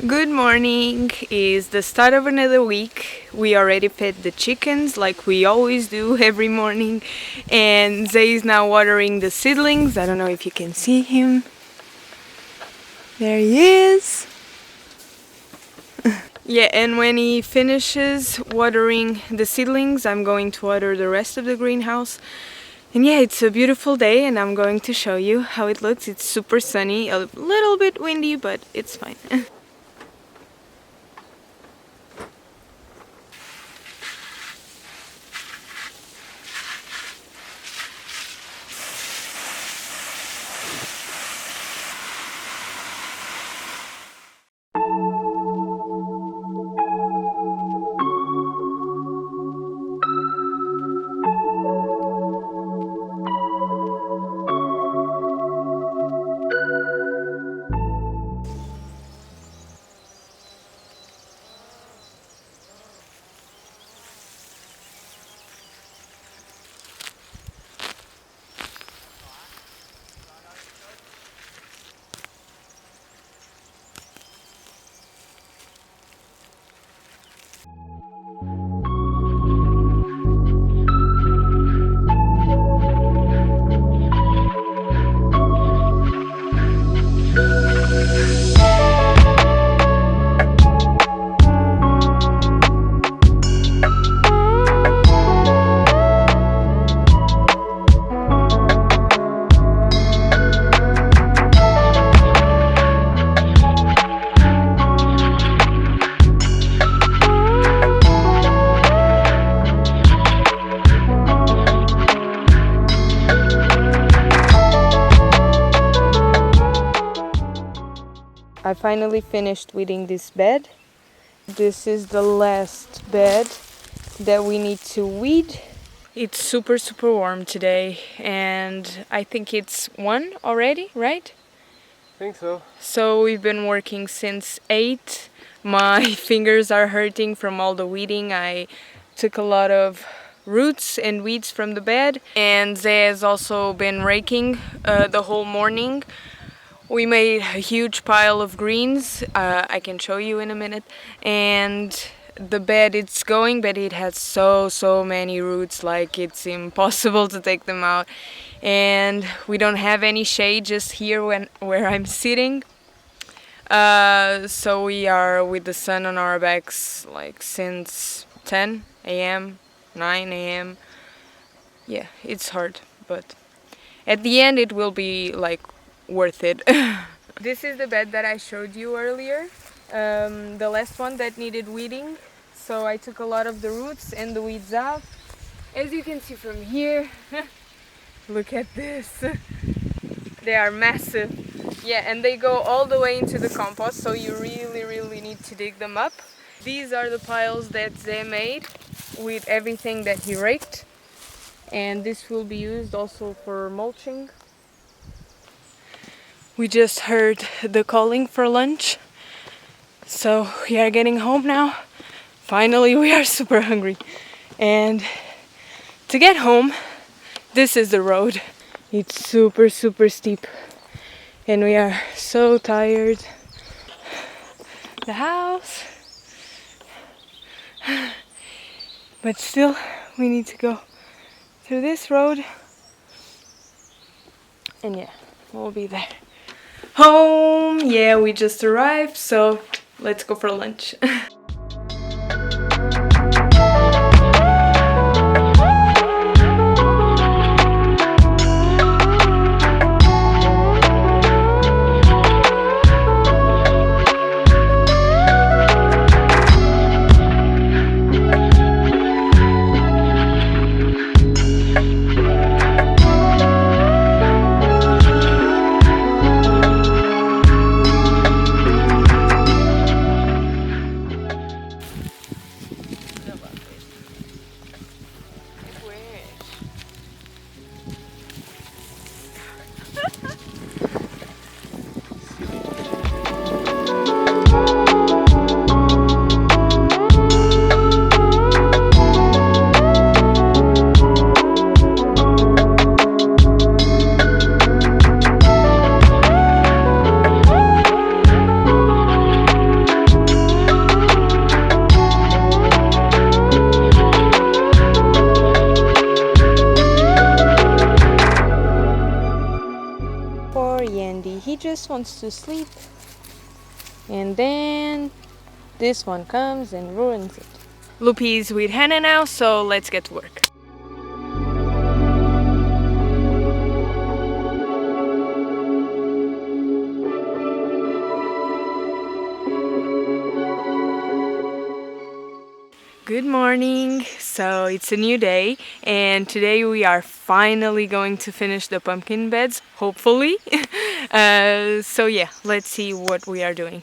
Good morning. Is the start of another week. We already fed the chickens like we always do every morning, and Zay is now watering the seedlings. I don't know if you can see him. There he is. Yeah, and when he finishes watering the seedlings, I'm going to water the rest of the greenhouse. And yeah, it's a beautiful day and I'm going to show you how it looks. It's super sunny, a little bit windy, but it's fine. I finally finished weeding this bed. This is the last bed that we need to weed. It's super warm today and I think it's 1 already, right? I think so. So we've been working since 8. My fingers are hurting from all the weeding. I took a lot of roots and weeds from the bed, and Zay has also been raking the whole morning. We made a huge pile of greens, I can show you in a minute, and the bed it's going, but it has so many roots, like it's impossible to take them out. And we don't have any shade just here where I'm sitting. So we are with the sun on our backs like since 10 a.m., 9 a.m. Yeah, it's hard, but at the end it will be like worth it. This is the bed that I showed you earlier, the last one that needed weeding. So I took a lot of the roots and the weeds out. As you can see from here, look at this. They are massive. Yeah, and they go all the way into the compost, so you really need to dig them up. These are the piles that Zé made with everything that he raked. And this will be used also for mulching. We just heard the calling for lunch, so we are getting home now. Finally, we are super hungry. And to get home, this is the road. It's super steep and we are so tired. The house, but still we need to go through this road, and yeah, we'll be there. Home, yeah, we just arrived, so let's go for lunch. wants to sleep. And then this one comes and ruins it. Lupi's with Hannah now, so let's get to work. Good morning! So it's a new day, and today we are finally going to finish the pumpkin beds, hopefully. So yeah, let's see what we are doing.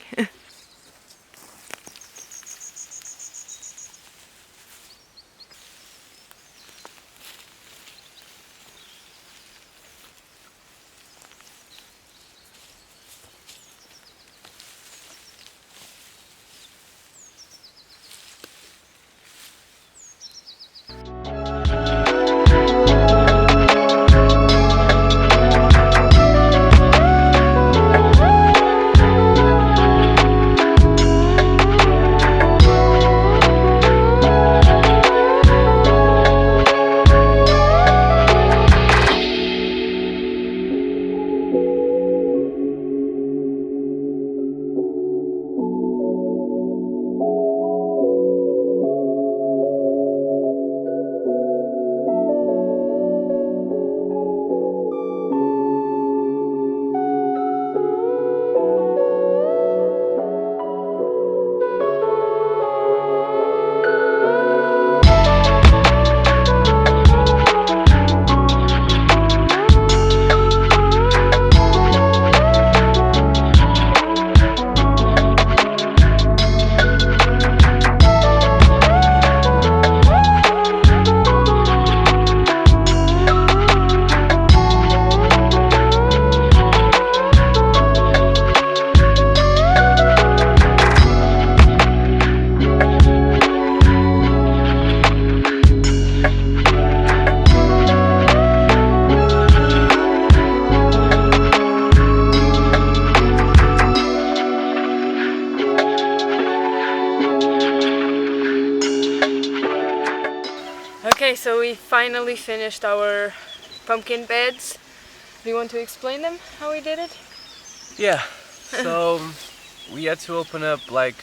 Okay, so we finally finished our pumpkin beds. Do you want to explain them, how we did it? Yeah, so we had to open up like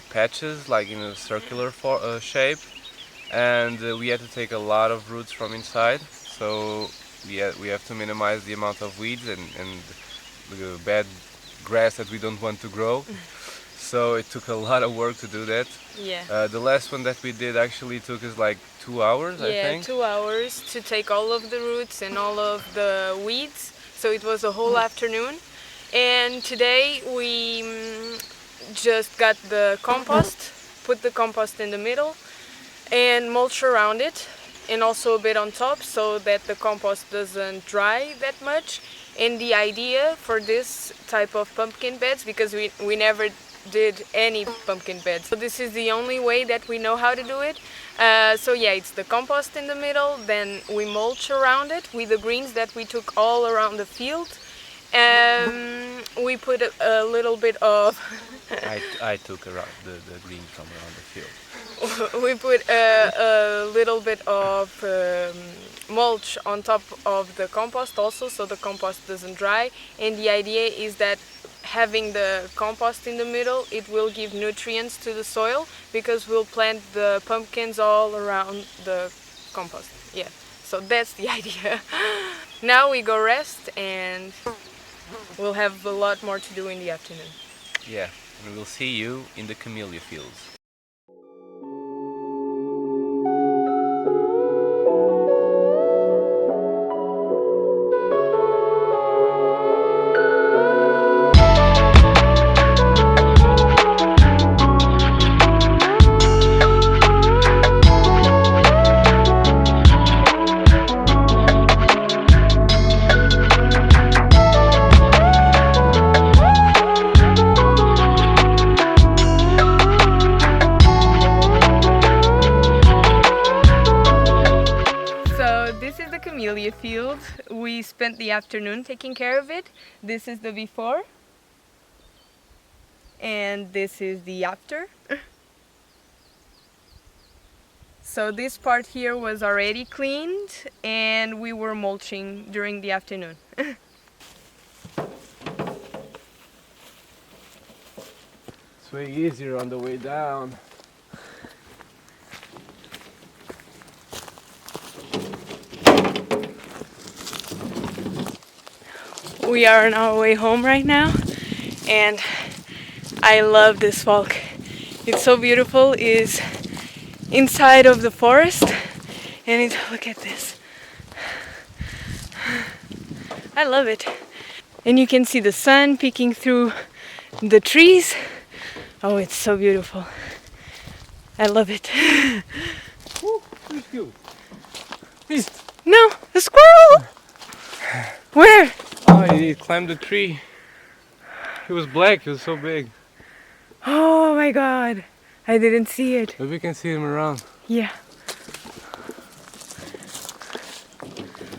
patches, like in a circular shape, and we had to take a lot of roots from inside. So we have to minimize the amount of weeds and the bad grass that we don't want to grow. So it took a lot of work to do that. Yeah. The last one that we did actually took us like 2 hours, I think. 2 hours to take all of the roots and all of the weeds. So it was a whole afternoon. And today we just got the compost, put the compost in the middle and mulch around it, and also a bit on top so that the compost doesn't dry that much. And the idea for this type of pumpkin beds, because we never did any pumpkin beds, so this is the only way that we know how to do it. So yeah, it's the compost in the middle, then we mulch around it with the greens that we took all around the field. We put a little bit of I took around the green from around the field. We put a little bit of mulch on top of the compost also, so the compost doesn't dry. And the idea is that having the compost in the middle, it will give nutrients to the soil, because we'll plant the pumpkins all around the compost. Yeah, so that's the idea. Now we go rest, and we'll have a lot more to do in the afternoon. Yeah, and we'll see you in the camellia fields. Camellia field. We spent the afternoon taking care of it. This is the before and this is the after. So this part here was already cleaned and we were mulching during the afternoon. way easier on the way down. We are on our way home right now, and I love this walk. It's so beautiful. It's inside of the forest, and look at this. I love it. And you can see the sun peeking through the trees. Oh, it's so beautiful. I love it. Ooh, thank you. No, a squirrel! Where? Oh, he climbed the tree. He was black, he was so big. Oh my god, I didn't see it. But we can see him around. Yeah.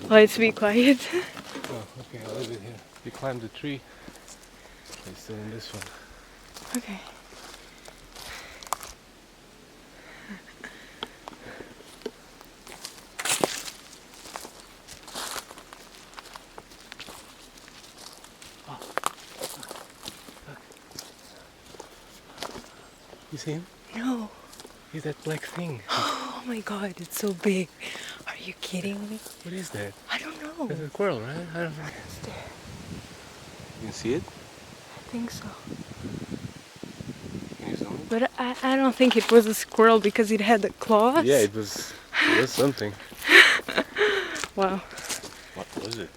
Let's be quiet. Oh, okay, I'll leave it here. He climbed the tree. He's still in this one. Okay. You see him? No. He's that black thing. Oh my god, it's so big. Are you kidding me? What is that? I don't know. It's a squirrel, right? I don't know. You can see it? I think so. Can you zoom in? But I don't think it was a squirrel because it had the claws. Yeah, it was something. Wow. What was it?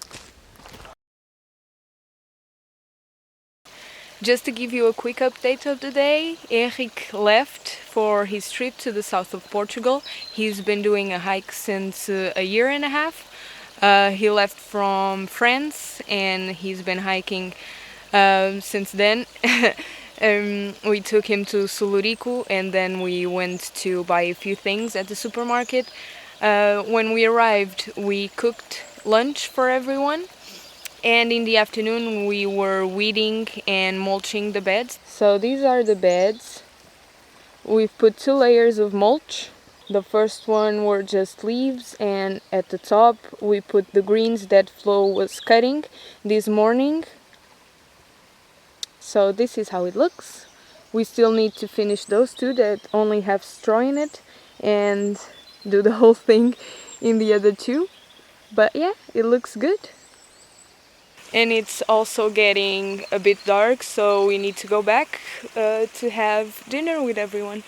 Just to give you a quick update of the day, Henrik left for his trip to the south of Portugal. He's been doing a hike since a year and a half. He left from France and he's been hiking since then. We took him to Sulurico and then we went to buy a few things at the supermarket. When we arrived, we cooked lunch for everyone. And in the afternoon we were weeding and mulching the beds. So these are the beds. We've put 2 layers of mulch. The first one were just leaves, and at the top we put the greens that Flo was cutting this morning. So this is how it looks. We still need to finish those 2 that only have straw in it and do the whole thing in the other 2. But yeah, it looks good. And it's also getting a bit dark, so we need to go back to have dinner with everyone.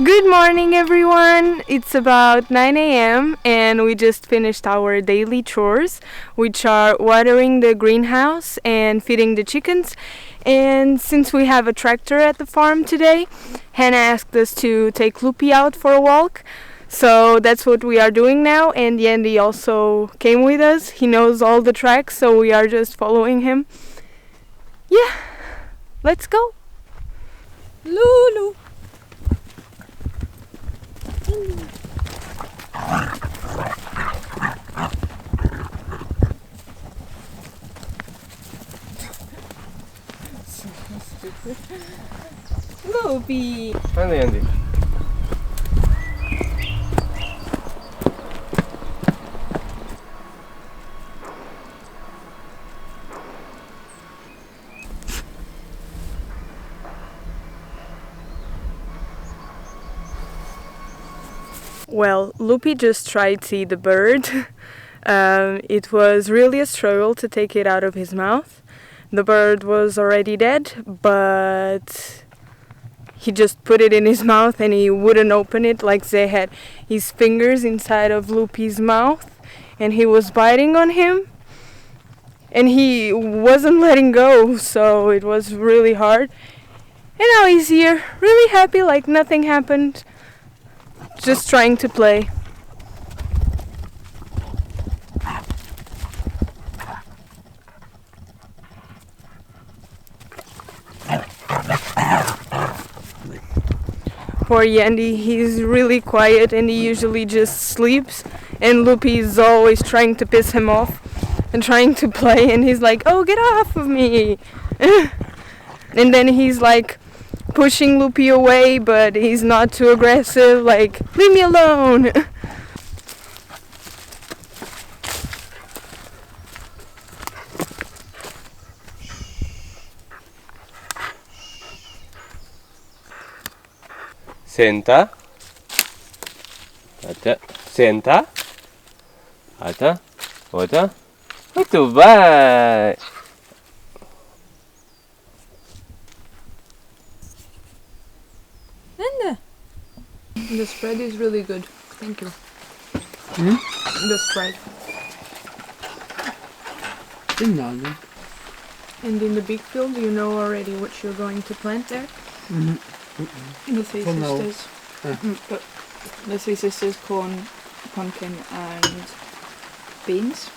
Good morning everyone! It's about 9 a.m. and we just finished our daily chores, which are watering the greenhouse and feeding the chickens. And since we have a tractor at the farm today, Hannah asked us to take Loopy out for a walk. So that's what we are doing now, and Yandy also came with us. He knows all the tracks, so we are just following him. Yeah, let's go! Lulu! Loopy! Anda, Andy. Well, Loopy just tried to eat the bird. It was really a struggle to take it out of his mouth. The bird was already dead, but he just put it in his mouth and he wouldn't open it. Like they had his fingers inside of Loopy's mouth and he was biting on him and he wasn't letting go, so it was really hard. And now he's here, really happy, like nothing happened, just trying to play. Poor Yandy, he's really quiet and he usually just sleeps, and Loopy is always trying to piss him off and trying to play, and he's like, oh, get off of me. And then he's like pushing Loopy away, but he's not too aggressive, like, leave me alone. Senta. Até. Senta. Até. Outra. Muito bem. And the spread is really good. Thank you. The spread. And in the big field, you know already what you're going to plant there? The Three Sisters. But the Three Sisters, corn, pumpkin and beans.